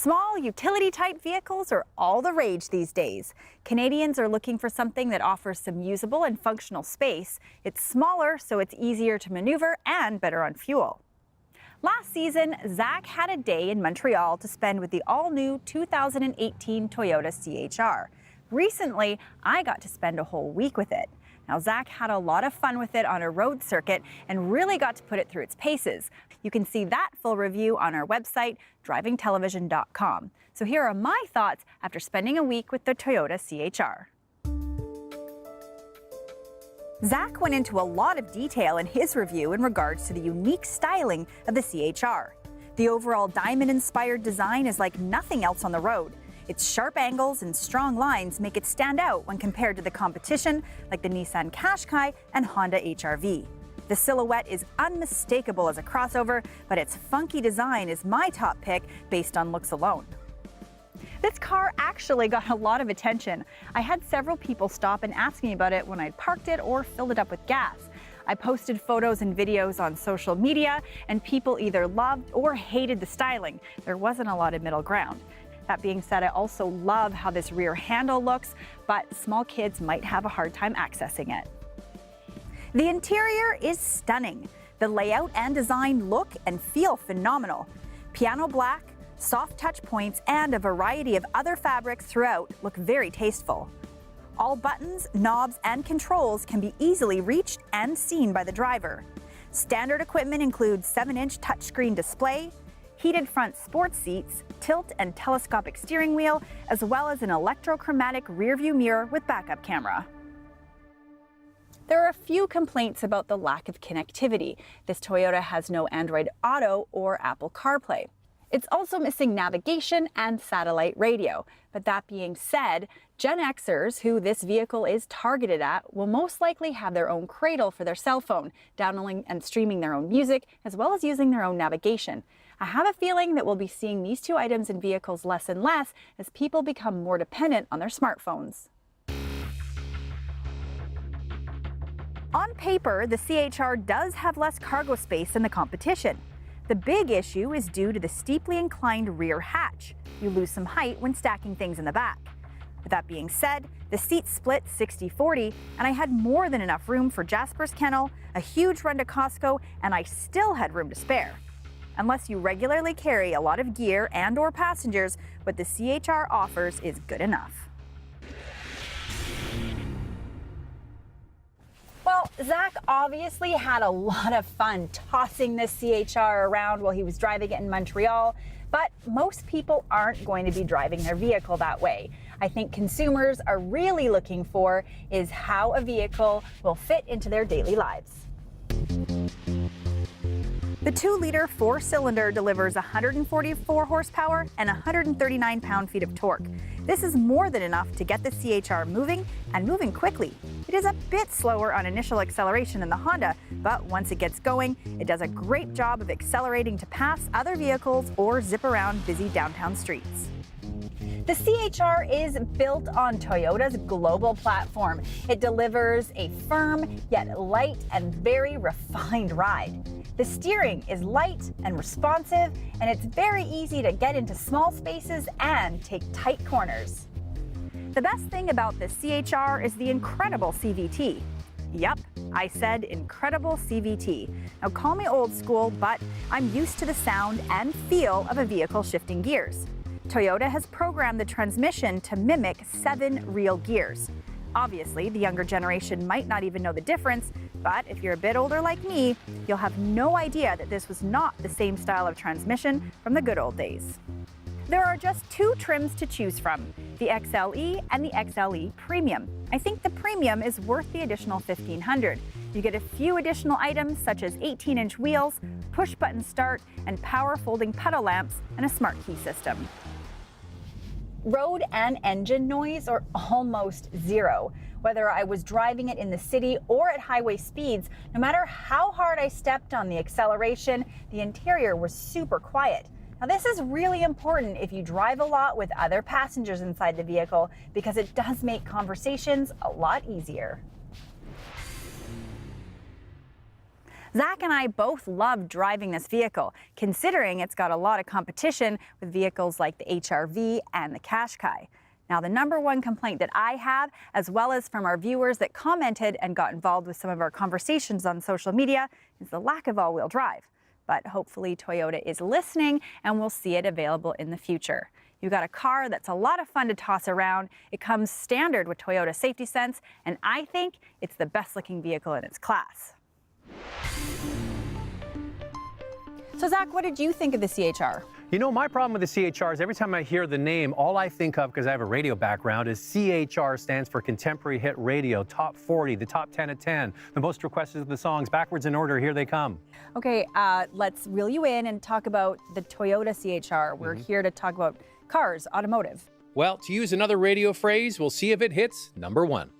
Small utility-type vehicles are all the rage these days. Canadians are looking for something that offers some usable and functional space. It's smaller, so it's easier to maneuver and better on fuel. Last season, Zach had a day in Montreal to spend with the all-new 2018 Toyota C-HR. Recently, I got to spend a whole week with it. Now, Zach had a lot of fun with it on a road circuit and really got to put it through its paces. You can see that full review on our website, drivingtelevision.com. So here are my thoughts after spending a week with the Toyota C-HR. Zach went into a lot of detail in his review in regards to the unique styling of the C-HR. The overall diamond-inspired design is like nothing else on the road. Its sharp angles and strong lines make it stand out when compared to the competition like the Nissan Qashqai and Honda HR-V. The silhouette is unmistakable as a crossover, but its funky design is my top pick based on looks alone. This car actually got a lot of attention. I had several people stop and ask me about it when I'd parked it or filled it up with gas. I posted photos and videos on social media, and people either loved or hated the styling. There wasn't a lot of middle ground. That being said, I also love how this rear handle looks, but small kids might have a hard time accessing it. The interior is stunning. The layout and design look and feel phenomenal. Piano black, soft touch points, and a variety of other fabrics throughout look very tasteful. All buttons, knobs, and controls can be easily reached and seen by the driver. Standard equipment includes 7-inch touchscreen display, heated front sports seats, tilt and telescopic steering wheel, as well as an electrochromatic rearview mirror with backup camera. There are a few complaints about the lack of connectivity. This Toyota has no Android Auto or Apple CarPlay. It's also missing navigation and satellite radio. But that being said, Gen Xers, who this vehicle is targeted at, will most likely have their own cradle for their cell phone, downloading and streaming their own music, as well as using their own navigation. I have a feeling that we'll be seeing these two items in vehicles less and less as people become more dependent on their smartphones. On paper, the C-HR does have less cargo space than the competition. The big issue is due to the steeply inclined rear hatch. You lose some height when stacking things in the back. With that being said, the seats split 60-40, and I had more than enough room for Jasper's kennel, a huge run to Costco, and I still had room to spare. Unless you regularly carry a lot of gear and/or passengers, what the C-HR offers is good enough. Well, Zach obviously had a lot of fun tossing this C-HR around while he was driving it in Montreal, but most people aren't going to be driving their vehicle that way. I think consumers are really looking for is how a vehicle will fit into their daily lives. The 2-liter 4-cylinder delivers 144 horsepower and 139 pound-feet of torque. This is more than enough to get the C-HR moving, and moving quickly. It is a bit slower on initial acceleration than the Honda, but once it gets going, it does a great job of accelerating to pass other vehicles or zip around busy downtown streets. The C-HR is built on Toyota's global platform. It delivers a firm, yet light and very refined ride. The steering is light and responsive, and it's very easy to get into small spaces and take tight corners. The best thing about the C-HR is the incredible CVT. Yep, I said incredible CVT. Now call me old school, but I'm used to the sound and feel of a vehicle shifting gears. Toyota has programmed the transmission to mimic 7 real gears. Obviously, the younger generation might not even know the difference, but if you're a bit older like me, you'll have no idea that this was not the same style of transmission from the good old days. There are just 2 trims to choose from, the XLE and the XLE Premium. I think the Premium is worth the additional $1,500. You get a few additional items such as 18-inch wheels, push-button start, and power folding pedal lamps, and a smart key system. Road and engine noise are almost zero. Whether I was driving it in the city or at highway speeds, no matter how hard I stepped on the acceleration, the interior was super quiet. Now this is really important if you drive a lot with other passengers inside the vehicle because it does make conversations a lot easier. Zach and I both love driving this vehicle, considering it's got a lot of competition with vehicles like the HR-V and the Qashqai. Now, the number one complaint that I have, as well as from our viewers that commented and got involved with some of our conversations on social media, is the lack of all-wheel drive. But hopefully Toyota is listening and we'll see it available in the future. You've got a car that's a lot of fun to toss around. It comes standard with Toyota Safety Sense, and I think it's the best looking vehicle in its class. So Zach, what did you think of the CHR? You know, my problem with the CHR is every time I hear the name, all I think of, because I have a radio background, is CHR stands for Contemporary Hit Radio, Top 40, the Top 10 at 10, the most requested of the songs, backwards in order, here they come. Okay, let's reel you in and talk about the Toyota CHR. We're here to talk about cars, automotive. Well, to use another radio phrase, we'll see if it hits number one.